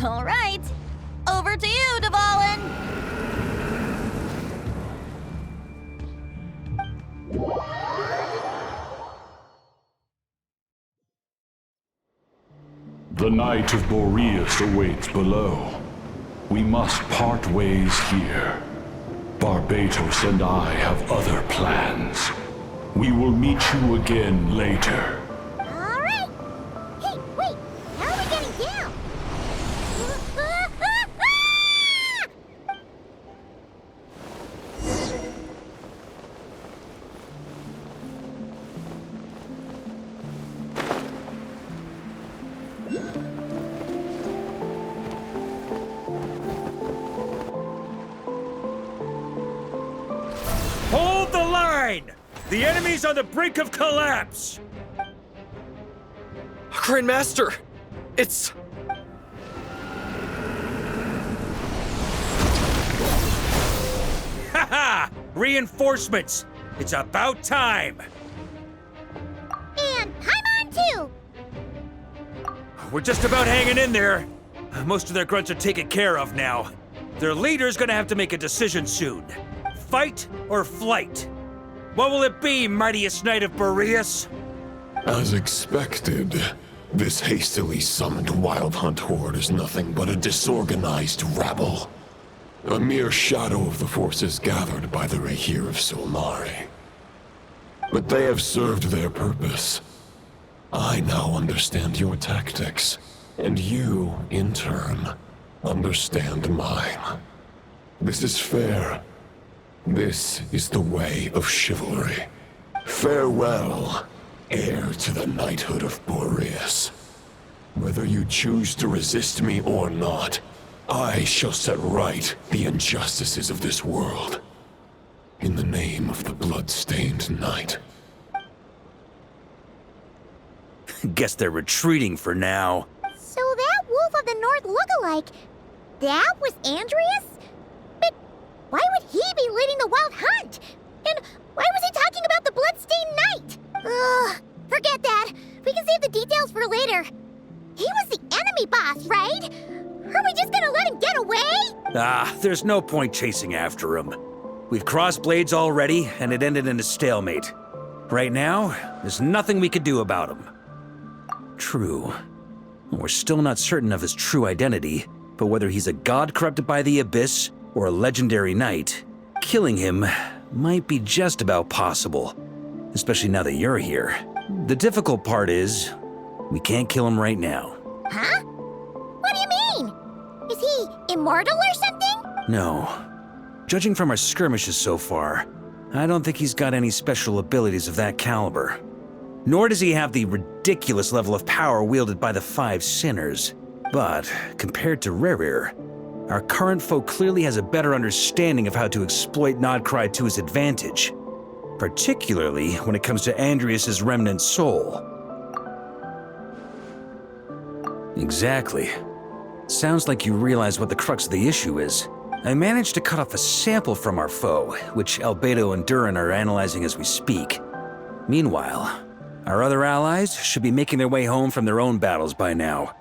All right. Over to you, Dvalin. The Knight of Boreas awaits below. We must part ways here. Barbatos and I have other plans. We will meet you again later. All right. Hey, wait. How are we getting down? Hold the line! The enemy's on the brink of collapse! Grandmaster! It's... Haha! Reinforcements! It's about time! And I'm on too! We're just about hanging in there. Most of their grunts are taken care of now. Their leader's gonna have to make a decision soon. Fight or flight? What will it be, mightiest Knight of Boreas? As expected, this hastily summoned Wild Hunt horde is nothing but a disorganized rabble. A mere shadow of the forces gathered by the Rahir of Solnari. But they have served their purpose. I now understand your tactics, and you, in turn, understand mine. This is fair. This is the way of chivalry. Farewell, heir to the knighthood of Boreas. Whether you choose to resist me or not, I shall set right the injustices of this world. In the name of the blood-stained knight. Guess they're retreating for now. So that Wolf of the North look-alike, that was Andreas? But why would he be leading the Wild Hunt? And why was he talking about the Bloodstained Knight? Ugh, forget that. We can save the details for later. He was the enemy boss, right? Are we just gonna let him get away? There's no point chasing after him. We've crossed blades already, and it ended in a stalemate. Right now, there's nothing we could do about him. True. We're still not certain of his true identity, but whether he's a god corrupted by the Abyss or a legendary knight, killing him might be just about possible, especially now that you're here. The difficult part is, we can't kill him right now. Huh? What do you mean? Is he immortal or something? No. Judging from our skirmishes so far, I don't think he's got any special abilities of that caliber. Nor does he have the ridiculous level of power wielded by the Five Sinners. But, compared to Rerir, our current foe clearly has a better understanding of how to exploit Nodcry to his advantage, particularly when it comes to Andreas' remnant soul. Exactly. Sounds like you realize what the crux of the issue is. I managed to cut off a sample from our foe, which Albedo and Durin are analyzing as we speak. Meanwhile, our other allies should be making their way home from their own battles by now.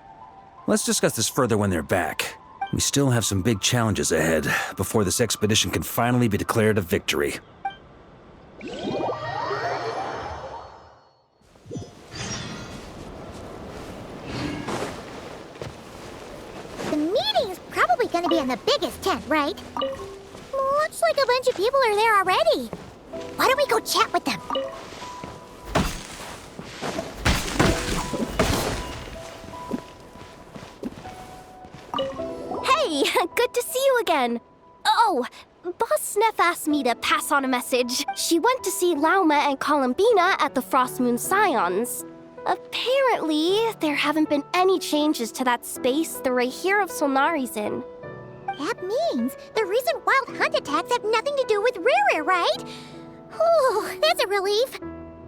Let's discuss this further when they're back. We still have some big challenges ahead before this expedition can finally be declared a victory. The meeting's probably gonna be in the biggest tent, right? Looks like a bunch of people are there already. Why don't we go chat with them? Hey, good to see you again. Oh, Boss Sneff asked me to pass on a message. She went to see Lauma and Columbina at the Frostmoon Scions. Apparently, there haven't been any changes to that space the Rahir of Solnari's in. That means the recent Wild Hunt attacks have nothing to do with Rerir, right? Whew, that's a relief.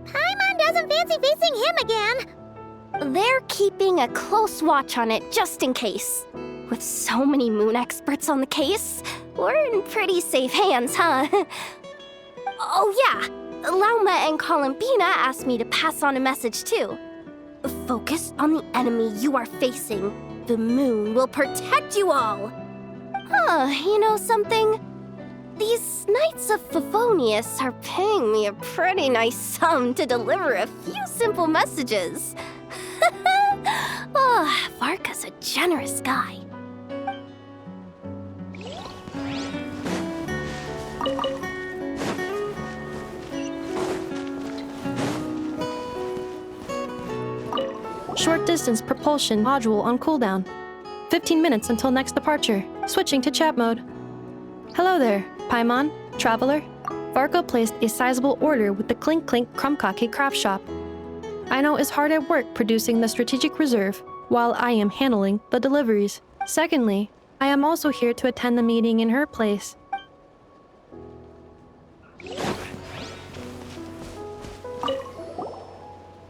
Paimon doesn't fancy facing him again. They're keeping a close watch on it just in case. With so many moon experts on the case, we're in pretty safe hands, huh? Oh yeah, Lauma and Columbina asked me to pass on a message too. Focus on the enemy you are facing. The moon will protect you all. You know something? These Knights of Favonius are paying me a pretty nice sum to deliver a few simple messages. Varka's a generous guy. Short distance propulsion module on cooldown. 15 minutes until next departure. Switching to chat mode. Hello there, Paimon, Traveler. Varka placed a sizable order with the Clink Clink Krumkake craft shop. I know is hard at work producing the strategic reserve, while I am handling the deliveries. Secondly, I am also here to attend the meeting in her place.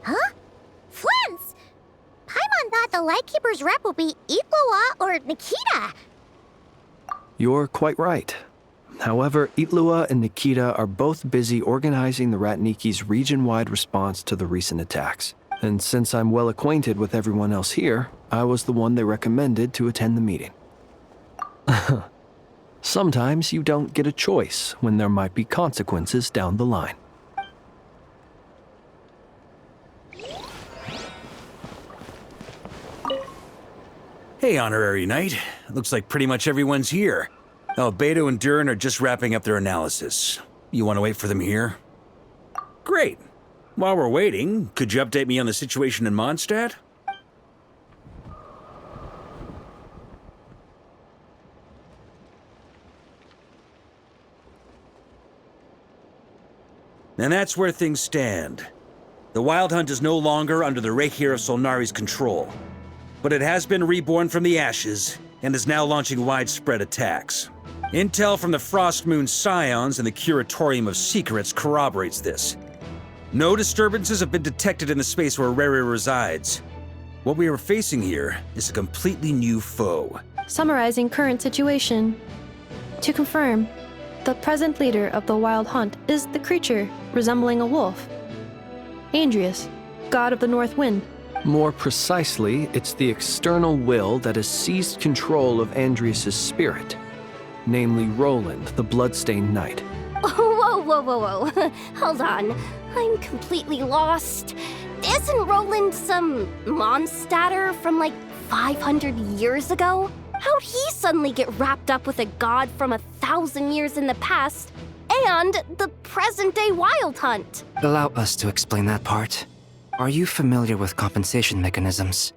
Huh? Flint's! Paimon thought the Lightkeeper's rep will be Itlua or Nikita. You're quite right. However, Itlua and Nikita are both busy organizing the Ratniki's region-wide response to the recent attacks. And since I'm well acquainted with everyone else here, I was the one they recommended to attend the meeting. Sometimes you don't get a choice when there might be consequences down the line. Hey, Honorary Knight. Looks like pretty much everyone's here. Beto and Durin are just wrapping up their analysis. You want to wait for them here? Great. While we're waiting, could you update me on the situation in Mondstadt? And that's where things stand. The Wild Hunt is no longer under the Reikir of Solnari's control, but it has been reborn from the ashes and is now launching widespread attacks. Intel from the Frostmoon Scions and the Curatorium of Secrets corroborates this. No disturbances have been detected in the space where Rere resides. What we are facing here is a completely new foe. Summarizing current situation. To confirm, the present leader of the Wild Hunt is the creature resembling a wolf. Andrius, god of the North Wind. More precisely, it's the external will that has seized control of Andrius' spirit, namely Roland, the Bloodstained Knight. Whoa. Hold on. I'm completely lost. Isn't Roland some monstatter from like 500 years ago? How'd he suddenly get wrapped up with a god from 1,000 years in the past and the present-day Wild Hunt? Allow us to explain that part. Are you familiar with compensation mechanisms?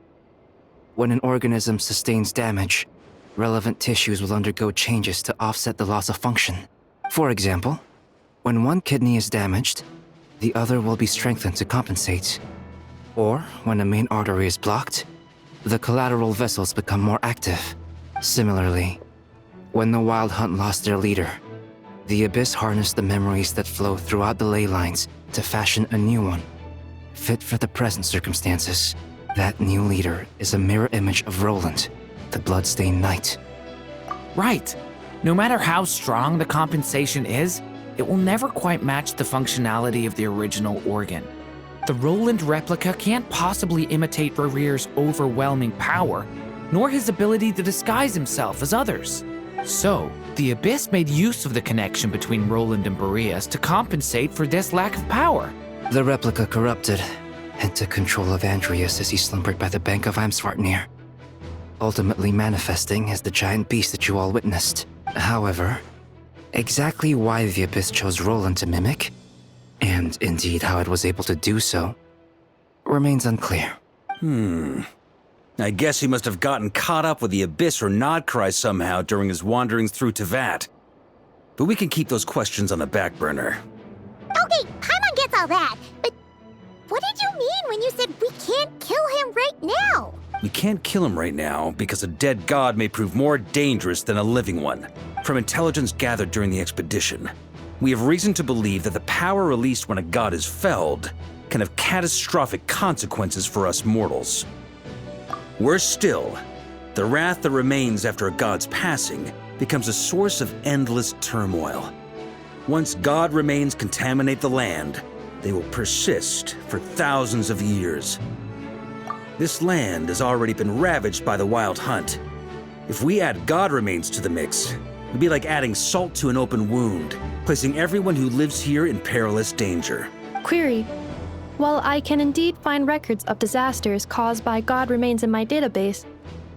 When an organism sustains damage, relevant tissues will undergo changes to offset the loss of function. For example, when one kidney is damaged, the other will be strengthened to compensate. Or when a main artery is blocked, the collateral vessels become more active. Similarly, when the Wild Hunt lost their leader, the Abyss harnessed the memories that flow throughout the ley lines to fashion a new one, fit for the present circumstances. That new leader is a mirror image of Roland, the Bloodstained Knight. Right. No matter how strong the compensation is, it will never quite match the functionality of the original organ. The Roland replica can't possibly imitate Rere's overwhelming power, nor his ability to disguise himself as others. So, the Abyss made use of the connection between Roland and Boreas to compensate for this lack of power. The replica corrupted and took control of Andrius as he slumbered by the bank of Eimsvartnir, ultimately manifesting as the giant beast that you all witnessed. However, exactly why the Abyss chose Roland to mimic, and indeed how it was able to do so, remains unclear. I guess he must have gotten caught up with the Abyss or Nodcry somehow during his wanderings through Tevat. But we can keep those questions on the back burner. Okay, Paimon gets all that, but what did you mean when you said we can't kill him right now? We can't kill him right now because a dead god may prove more dangerous than a living one. From intelligence gathered during the expedition, we have reason to believe that the power released when a god is felled can have catastrophic consequences for us mortals. Worse still, the wrath that remains after a god's passing becomes a source of endless turmoil. Once god remains contaminate the land, they will persist for thousands of years. This land has already been ravaged by the Wild Hunt. If we add god remains to the mix, it'd be like adding salt to an open wound, placing everyone who lives here in perilous danger. Query. While I can indeed find records of disasters caused by god remains in my database,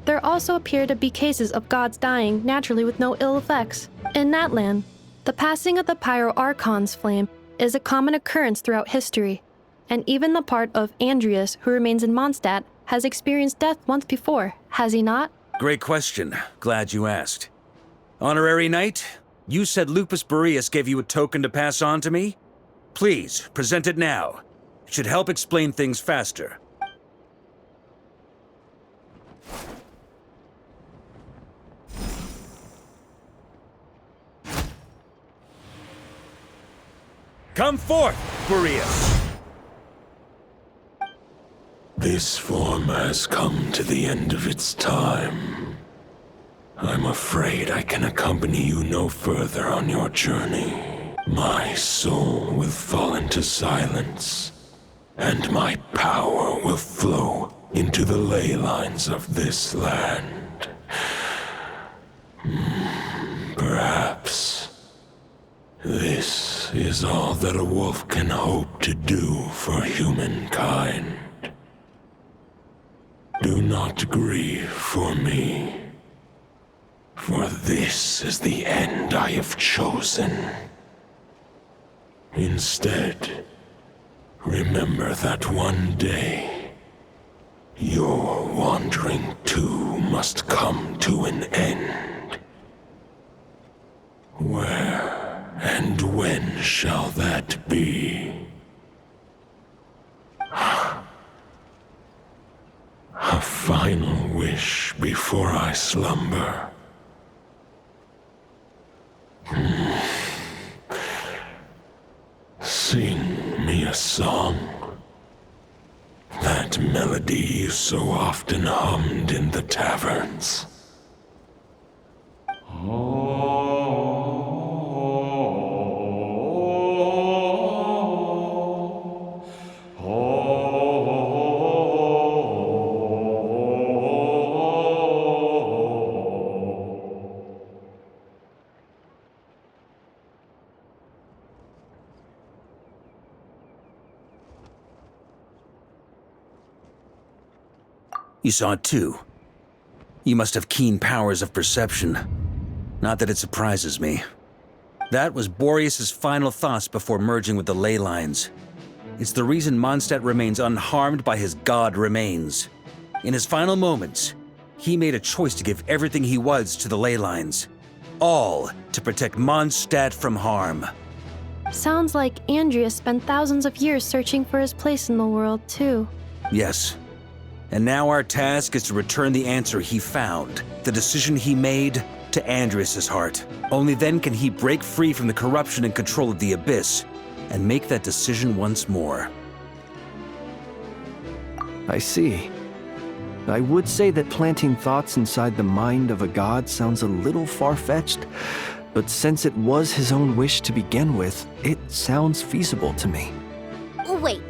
there also appear to be cases of gods dying naturally with no ill effects. In that land, the passing of the Pyro-Archon's flame is a common occurrence throughout history, and even the part of Andreas who remains in Mondstadt has experienced death once before, has he not? Great question. Glad you asked. Honorary Knight, you said Lupus Boreas gave you a token to pass on to me? Please, present it now. It should help explain things faster. Come forth, Boreas! This form has come to the end of its time. I'm afraid I can accompany you no further on your journey. My soul will fall into silence, and my power will flow into the ley lines of this land. Perhaps this is all that a wolf can hope to do for humankind. Do not grieve for me, for this is the end I have chosen. Instead, remember that one day, your wandering too must come to an end. Where and when shall that be? A final wish before I slumber. Sing me a song. That melody you so often hummed in the taverns. You saw it too. You must have keen powers of perception. Not that it surprises me. That was Boreas' final thoughts before merging with the ley lines. It's the reason Mondstadt remains unharmed by his god remains. In his final moments, he made a choice to give everything he was to the ley lines. All to protect Mondstadt from harm. Sounds like Andreas spent thousands of years searching for his place in the world, too. Yes. And now our task is to return the answer he found, the decision he made, to Andreas' heart. Only then can he break free from the corruption and control of the Abyss, and make that decision once more. I see. I would say that planting thoughts inside the mind of a god sounds a little far-fetched, but since it was his own wish to begin with, it sounds feasible to me. Wait,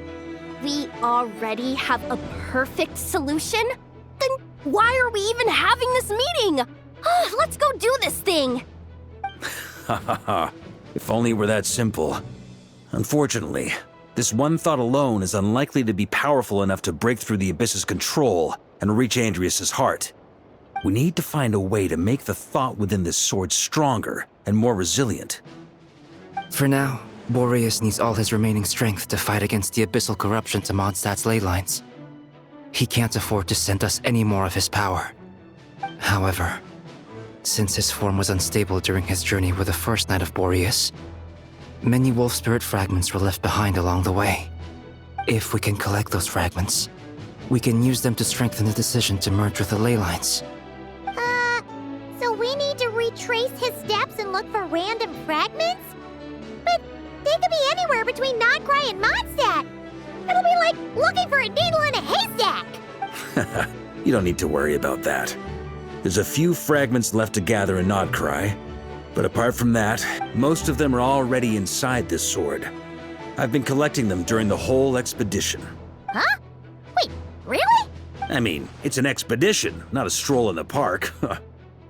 we already have a perfect solution? Then why are we even having this meeting? Let's go do this thing! Hahaha, if only it were that simple. Unfortunately, this one thought alone is unlikely to be powerful enough to break through the Abyss's control and reach Andreas' heart. We need to find a way to make the thought within this sword stronger and more resilient. For now, Boreas needs all his remaining strength to fight against the abyssal corruption to Mondstadt's ley lines. He can't afford to send us any more of his power. However, since his form was unstable during his journey with the first Knight of Boreas, many wolf spirit fragments were left behind along the way. If we can collect those fragments, we can use them to strengthen the decision to merge with the ley lines. So we need to retrace his steps and look for random fragments? But they could be anywhere between Nodcry and Mondstadt. It'll be like looking for a needle in a haystack. You don't need to worry about that. There's a few fragments left to gather in Nodcry, but apart from that, most of them are already inside this sword. I've been collecting them during the whole expedition. Huh? Wait, really? I mean, it's an expedition, not a stroll in the park.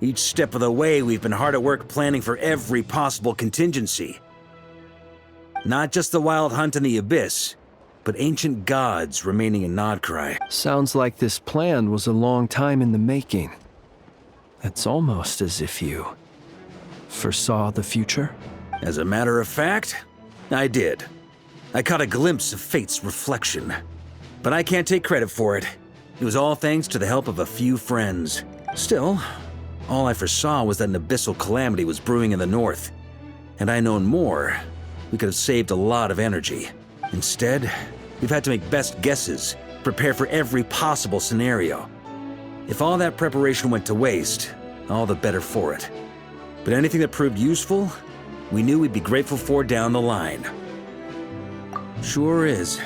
Each step of the way, we've been hard at work planning for every possible contingency. Not just the wild hunt in the abyss, but ancient gods remaining in Nodcry. Sounds like this plan was a long time in the making. It's almost as if you foresaw the future. As a matter of fact, I did. I caught a glimpse of fate's reflection. But I can't take credit for it. It was all thanks to the help of a few friends. Still, all I foresaw was that an abyssal calamity was brewing in the north. Had I known more, we could have saved a lot of energy. Instead, we've had to make best guesses, prepare for every possible scenario. If all that preparation went to waste, all the better for it. But anything that proved useful, we knew we'd be grateful for down the line. Sure is.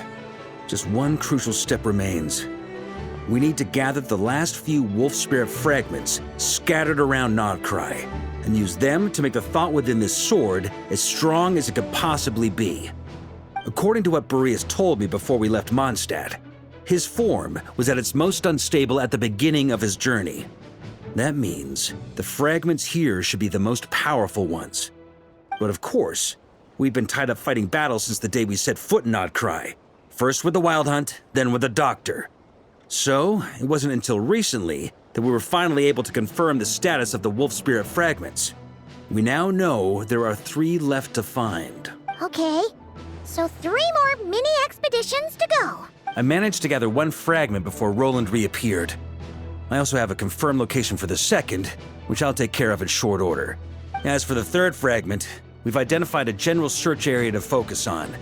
Just one crucial step remains. We need to gather the last few wolf spirit fragments scattered around Nodcry, and use them to make the thought within this sword as strong as it could possibly be. According to what Boreas told me before we left Mondstadt, his form was at its most unstable at the beginning of his journey. That means the fragments here should be the most powerful ones. But of course, we've been tied up fighting battles since the day we set foot in Nodcry. First with the Wild Hunt, then with the Doctor. So, it wasn't until recently that we were finally able to confirm the status of the Wolf Spirit fragments. We now know there are 3 left to find. Okay, so 3 more mini expeditions to go. I managed to gather 1 fragment before Roland reappeared. I also have a confirmed location for the second, which I'll take care of in short order. As for the 3rd fragment, we've identified a general search area to focus on,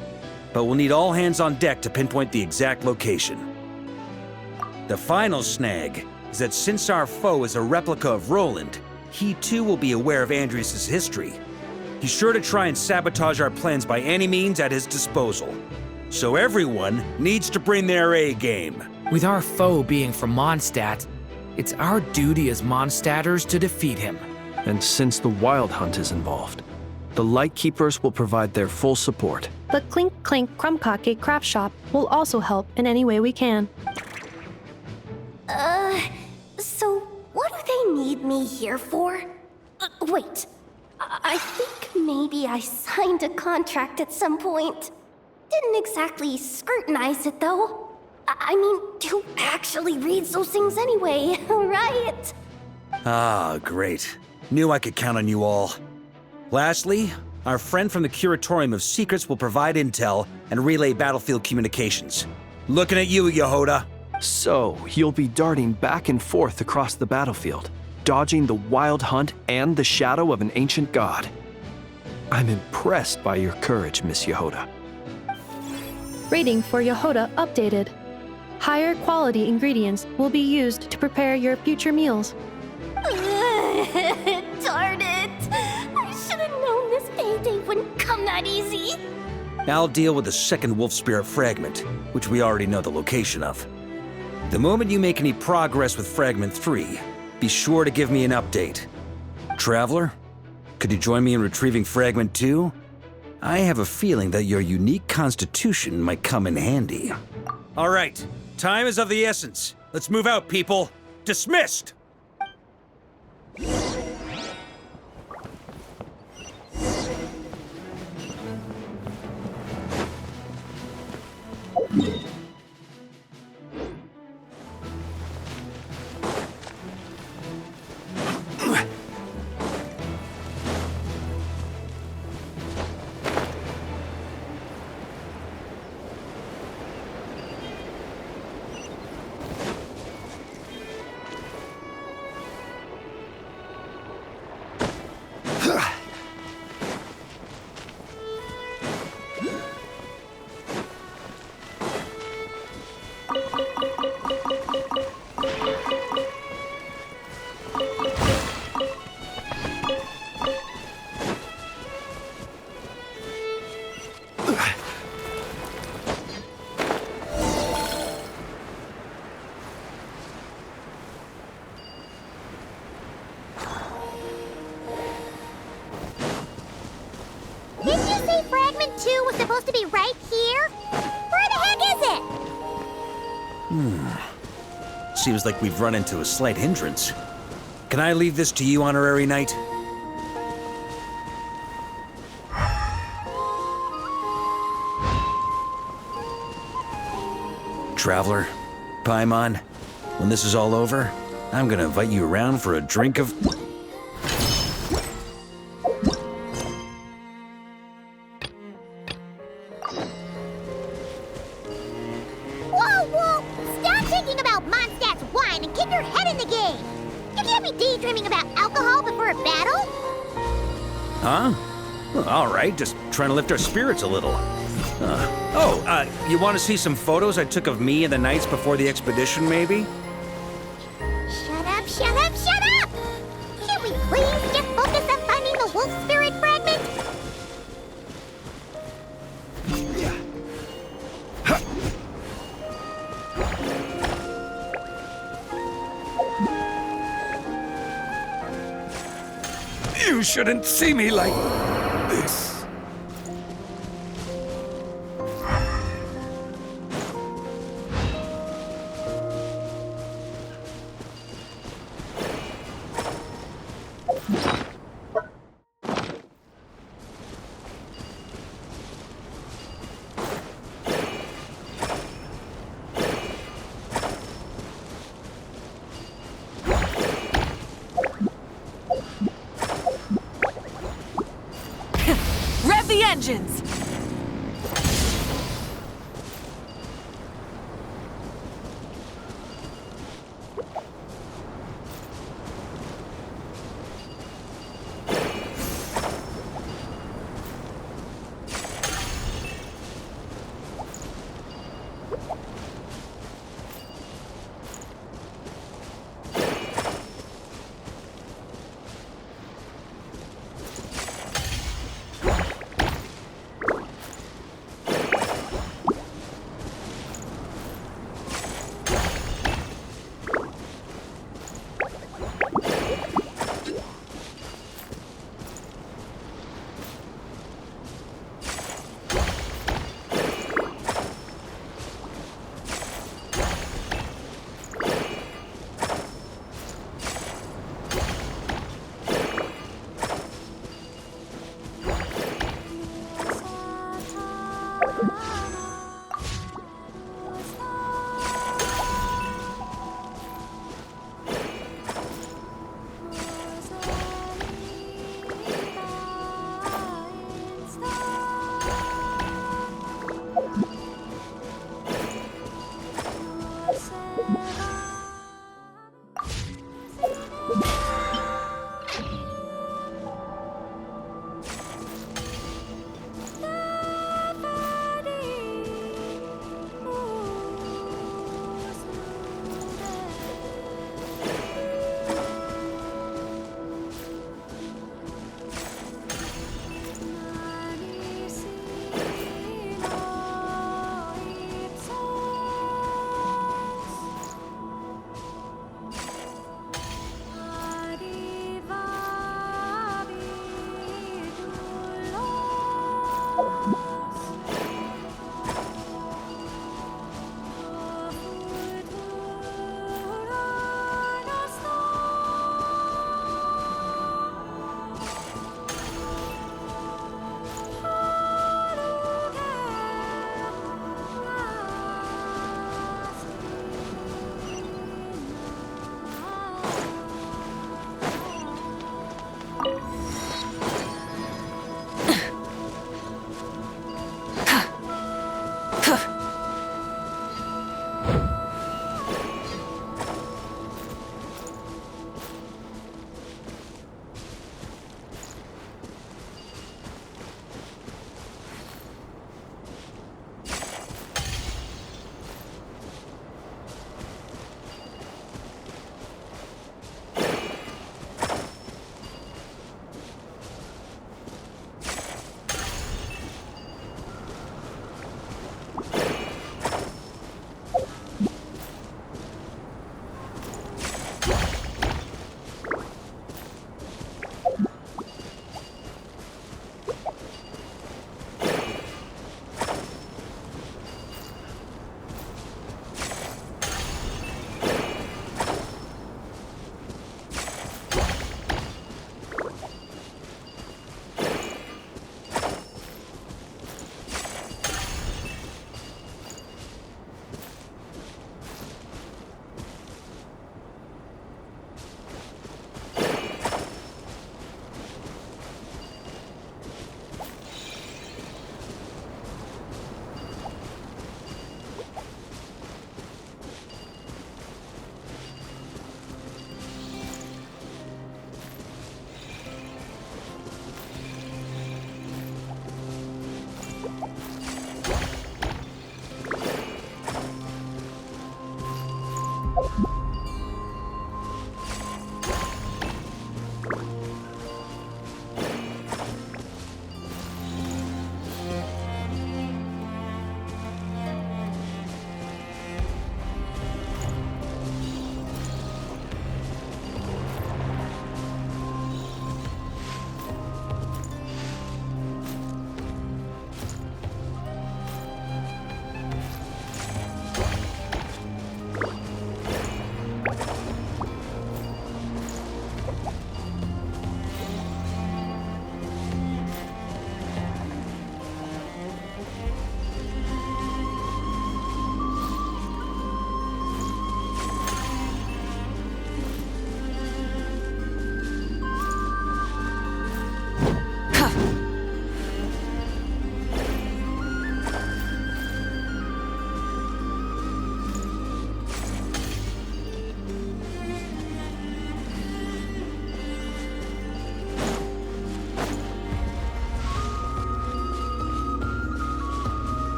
but we'll need all hands on deck to pinpoint the exact location. The final snag is that since our foe is a replica of Roland, he too will be aware of Andrias' history. He's sure to try and sabotage our plans by any means at his disposal. So everyone needs to bring their A game. With our foe being from Mondstadt, it's our duty as Mondstadters to defeat him. And since the Wild Hunt is involved, the Lightkeepers will provide their full support. The Clink Clink Crumbkake craft shop will also help in any way we can. So what do they need me here for? Wait, I think maybe I signed a contract at some point. Didn't exactly scrutinize it, though. I mean, who actually reads those things anyway, right? Ah, great. Knew I could count on you all. Lastly, our friend from the Curatorium of Secrets will provide intel and relay battlefield communications. Looking at you, Yehoda. So, you'll be darting back and forth across the battlefield, dodging the Wild Hunt and the shadow of an ancient god. I'm impressed by your courage, Miss Yehoda. Rating for Yehoda updated. Higher quality ingredients will be used to prepare your future meals. Darn it! I should have known this payday wouldn't come that easy. I'll deal with the second Wolf Spirit fragment, which we already know the location of. The moment you make any progress with Fragment 3, be sure to give me an update. Traveler, could you join me in retrieving Fragment 2? I have a feeling that your unique constitution might come in handy. All right, time is of the essence. Let's move out, people. Dismissed! Didn't you say Fragment 2 was supposed to be right here? Where the heck is it? Seems like we've run into a slight hindrance. Can I leave this to you, Honorary Knight? Traveler, Paimon, when this is all over, I'm gonna invite you around for a drink of... Whoa! Stop thinking about Mondstadt's wine and keep your head in the game! You can't be daydreaming about alcohol before a battle! Huh? Well, all right, just trying to lift our spirits a little. You want to see some photos I took of me and the knights before the expedition, maybe? Shut up! Can't we please get focused on finding the wolf spirit fragment? You shouldn't see me like this. Rev the engines!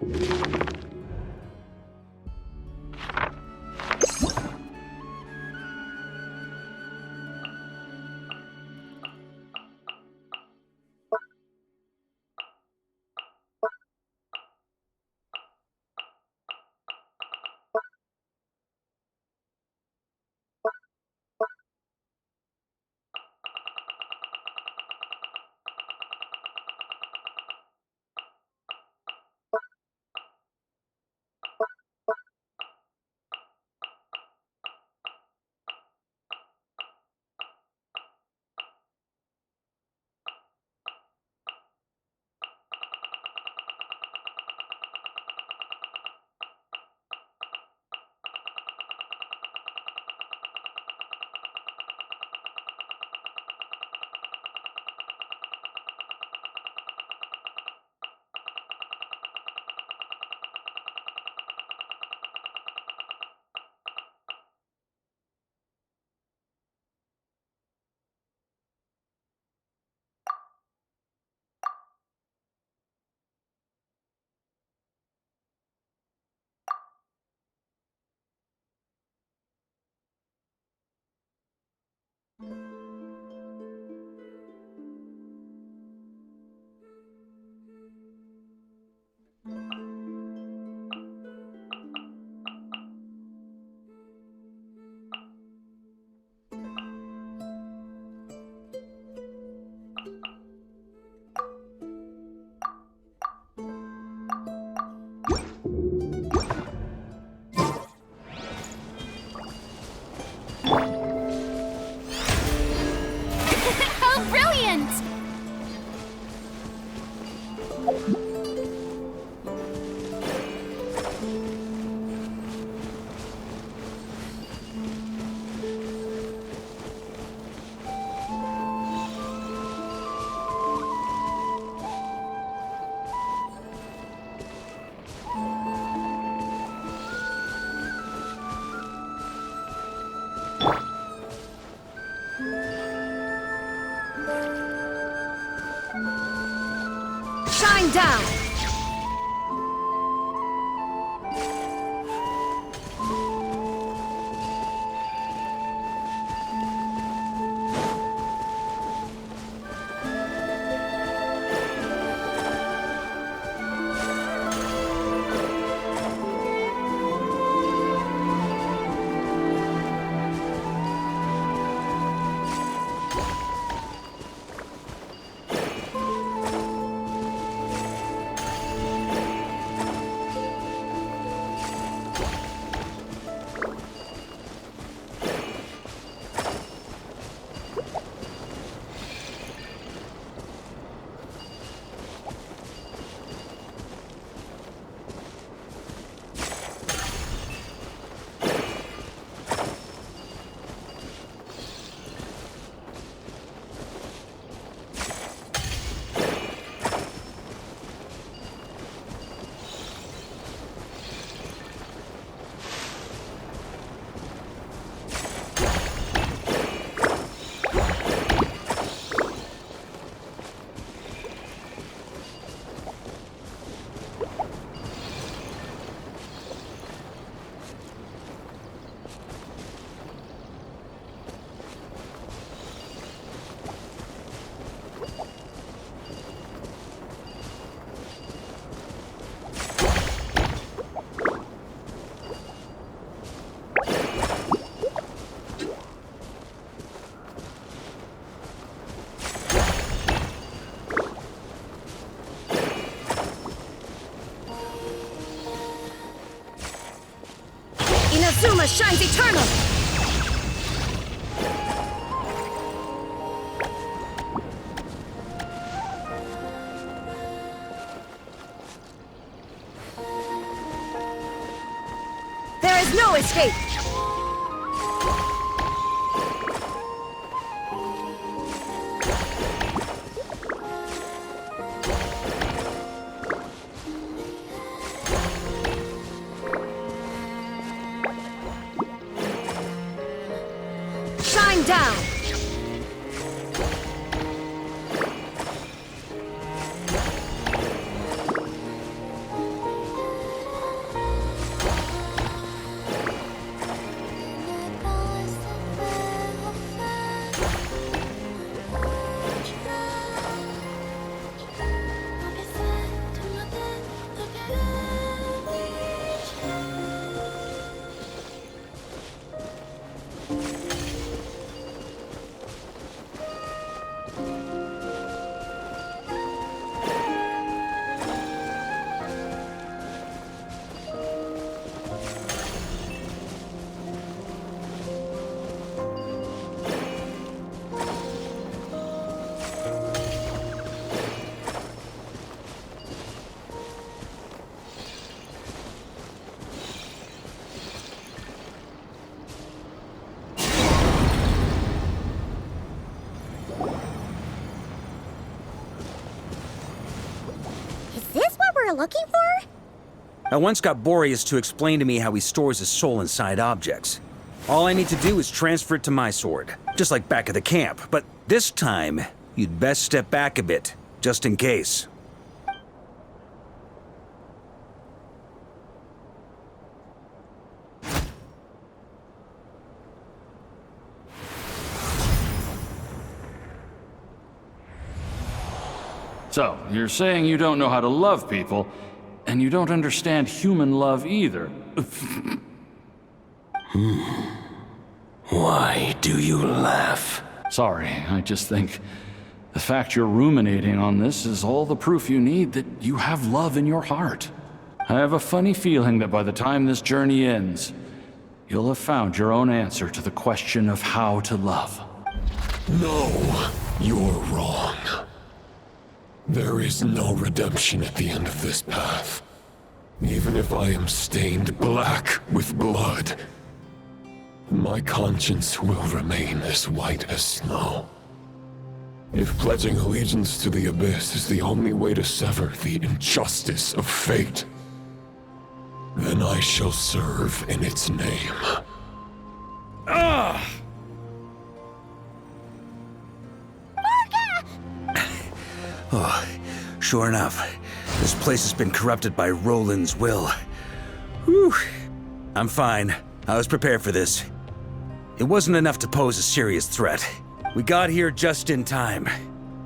How brilliant! Shine down! Inazuma shines eternal! There is no escape! Shine down! looking for? I once got Boreas to explain to me how he stores his soul inside objects. All I need to do is transfer it to my sword, just like back at the camp. But this time, you'd best step back a bit, just in case. So, you're saying you don't know how to love people, and you don't understand human love either. Why do you laugh? Sorry, I just think the fact you're ruminating on this is all the proof you need that you have love in your heart. I have a funny feeling that by the time this journey ends, you'll have found your own answer to the question of how to love. No, you're wrong. There is no redemption at the end of this path. Even if I am stained black with blood, my conscience will remain as white as snow. If pledging allegiance to the Abyss is the only way to sever the injustice of fate, then I shall serve in its name. Ah! Oh, sure enough, this place has been corrupted by Roland's will. Whew. I'm fine. I was prepared for this. It wasn't enough to pose a serious threat. We got here just in time.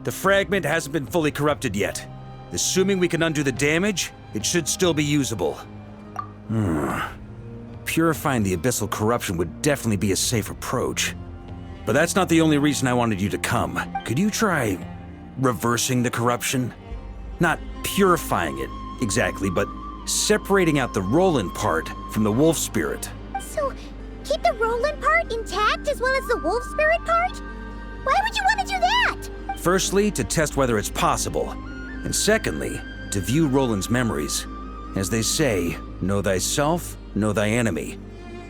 The fragment hasn't been fully corrupted yet. Assuming we can undo the damage, it should still be usable. Purifying the abyssal corruption would definitely be a safe approach. But that's not the only reason I wanted you to come. Could you try reversing the corruption? Not purifying it, exactly, but separating out the Roland part from the wolf spirit. So, keep the Roland part intact as well as the wolf spirit part? Why would you want to do that? Firstly, to test whether it's possible. And secondly, to view Roland's memories. As they say, know thyself, know thy enemy.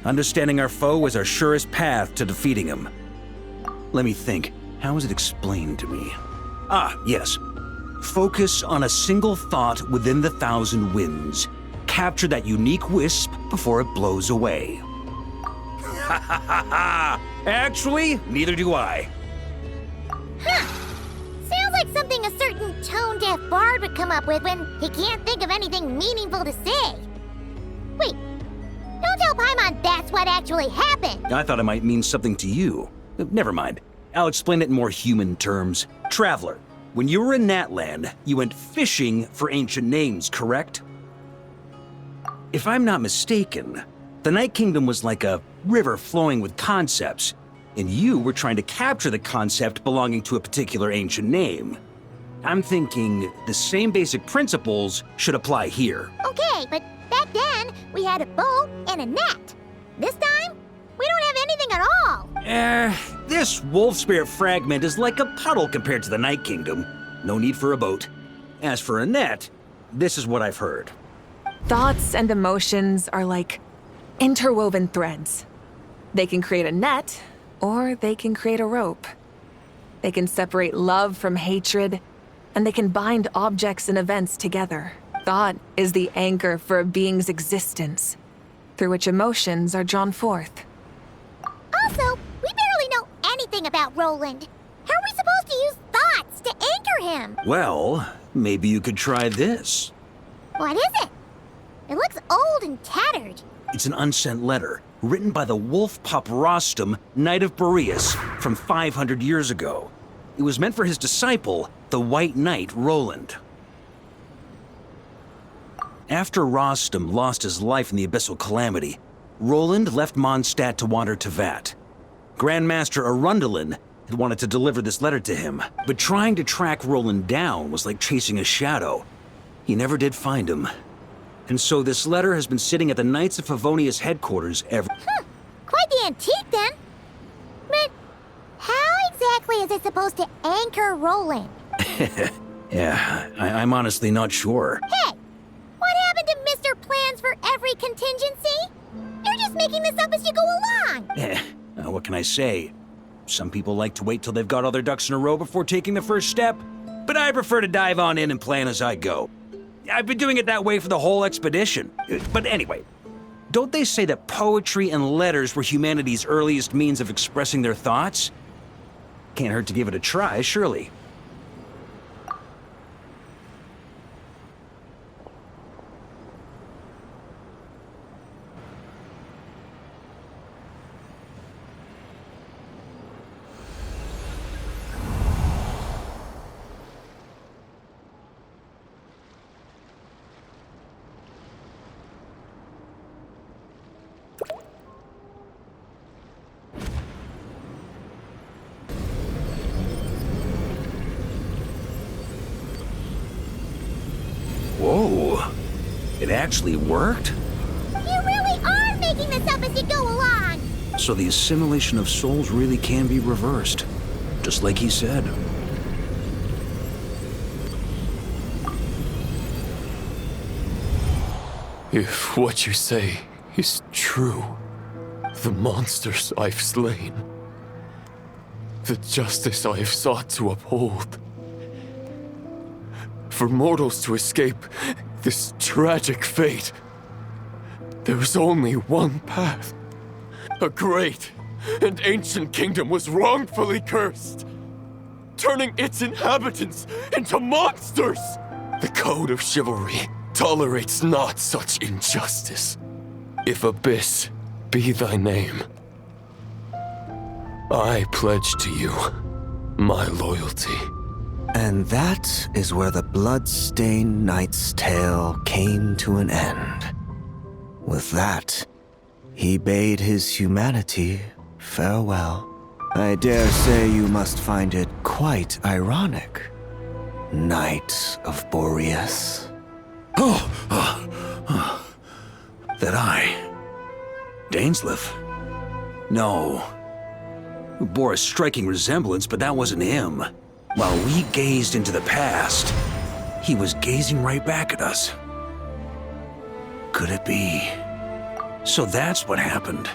Understanding our foe is our surest path to defeating him. Let me think. How was it explained to me? Ah, yes. Focus on a single thought within the 1,000 winds. Capture that unique wisp before it blows away. Ha ha ha ha! Actually, neither do I. Huh. Sounds like something a certain tone-deaf bard would come up with when he can't think of anything meaningful to say. Wait, don't tell Paimon that's what actually happened. I thought it might mean something to you. Never mind. I'll explain it in more human terms. Traveler, when you were in Natland, you went fishing for ancient names, correct? If I'm not mistaken, the Night Kingdom was like a river flowing with concepts, and you were trying to capture the concept belonging to a particular ancient name. I'm thinking the same basic principles should apply here. Okay, but back then, we had a boat and a net. This time, we don't have anything at all. This wolf spirit fragment is like a puddle compared to the Night Kingdom. No need for a boat. As for a net, this is what I've heard. Thoughts and emotions are like interwoven threads. They can create a net, or they can create a rope. They can separate love from hatred, and they can bind objects and events together. Thought is the anchor for a being's existence, through which emotions are drawn forth. Also, we barely know anything about Roland. How are we supposed to use thoughts to anchor him? Well, maybe you could try this. What is it? It looks old and tattered. It's an unsent letter, written by the wolf pup Rostam, Knight of Boreas, from 500 years ago. It was meant for his disciple, the White Knight Roland. After Rostam lost his life in the Abyssal Calamity, Roland left Mondstadt to wander to Vat. Grandmaster Arundelen had wanted to deliver this letter to him, but trying to track Roland down was like chasing a shadow. He never did find him. And so this letter has been sitting at the Knights of Favonius headquarters ever. Quite the antique then. But how exactly is it supposed to anchor Roland? Yeah, I'm honestly not sure. Hey, what happened to Mr. Plans for every contingency? You're just making this up as you go along. What can I say? Some people like to wait till they've got all their ducks in a row before taking the first step, but I prefer to dive on in and plan as I go. I've been doing it that way for the whole expedition. But anyway, don't they say that poetry and letters were humanity's earliest means of expressing their thoughts? Can't hurt to give it a try, surely. Whoa, it actually worked? You really are making this up as you go along! So the assimilation of souls really can be reversed, just like he said. If what you say is true, the monsters I've slain, the justice I have sought to uphold, for mortals to escape this tragic fate, there is only one path. A great and ancient kingdom was wrongfully cursed, turning its inhabitants into monsters. The code of chivalry tolerates not such injustice. If Abyss be thy name, I pledge to you my loyalty. And that is where the blood-stained knight's tale came to an end. With that, he bade his humanity farewell. I dare say you must find it quite ironic, Knight of Boreas. That I... Dainsleif? No. Bore a striking resemblance, but that wasn't him. While we gazed into the past, he was gazing right back at us. Could it be? So that's what happened.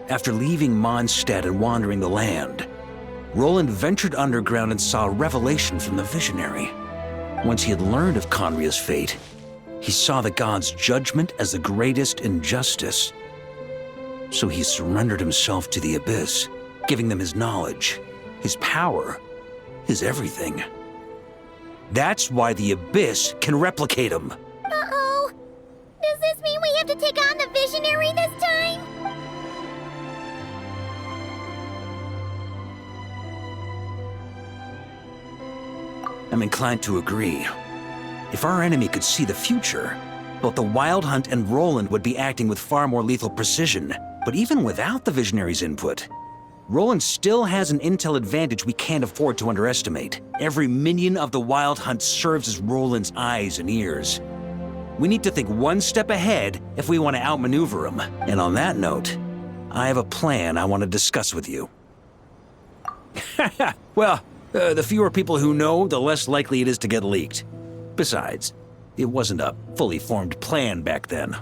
After leaving Mondstadt and wandering the land, Roland ventured underground and saw a revelation from the visionary. Once he had learned of Conria's fate, he saw the gods' judgment as the greatest injustice. So he surrendered himself to the Abyss, giving them his knowledge, his power, his everything. That's why the Abyss can replicate him. Uh-oh. Does this mean we have to take on the Visionary this time? I'm inclined to agree. If our enemy could see the future, both the Wild Hunt and Roland would be acting with far more lethal precision. But even without the Visionary's input, Roland still has an intel advantage we can't afford to underestimate. Every minion of the Wild Hunt serves as Roland's eyes and ears. We need to think one step ahead if we want to outmaneuver him. And on that note, I have a plan I want to discuss with you. Well, the fewer people who know, the less likely it is to get leaked. Besides, it wasn't a fully formed plan back then.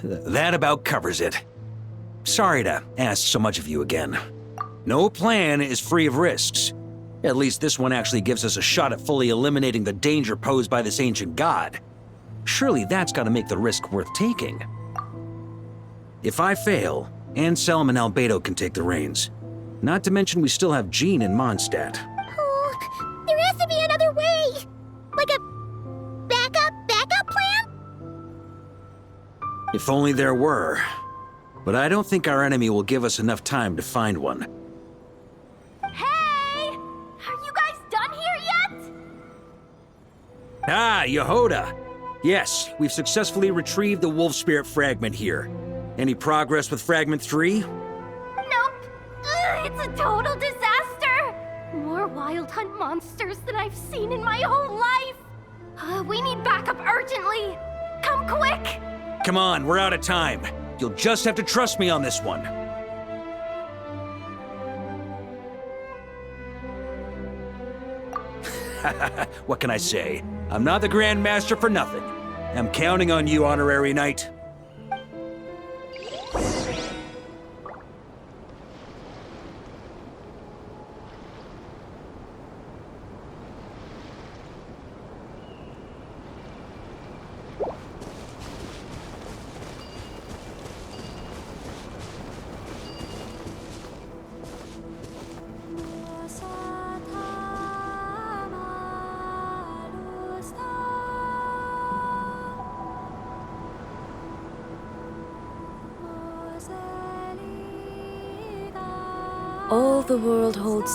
That about covers it. Sorry to ask so much of you again. No plan is free of risks. At least this one actually gives us a shot at fully eliminating the danger posed by this ancient god. Surely that's got to make the risk worth taking. If I fail, Anselm and Albedo can take the reins. Not to mention we still have Jean in Mondstadt. Oh, there has to be another way! Like a backup plan? If only there were. But I don't think our enemy will give us enough time to find one. Hey! Are you guys done here yet? Ah, Yehoda! Yes, we've successfully retrieved the Wolf Spirit fragment here. Any progress with Fragment 3? Nope. It's a total disaster. More Wild Hunt monsters than I've seen in my whole life. We need backup urgently. Come quick! Come on, we're out of time. You'll just have to trust me on this one. What can I say? I'm not the Grand Master for nothing. I'm counting on you, Honorary Knight. All the world holds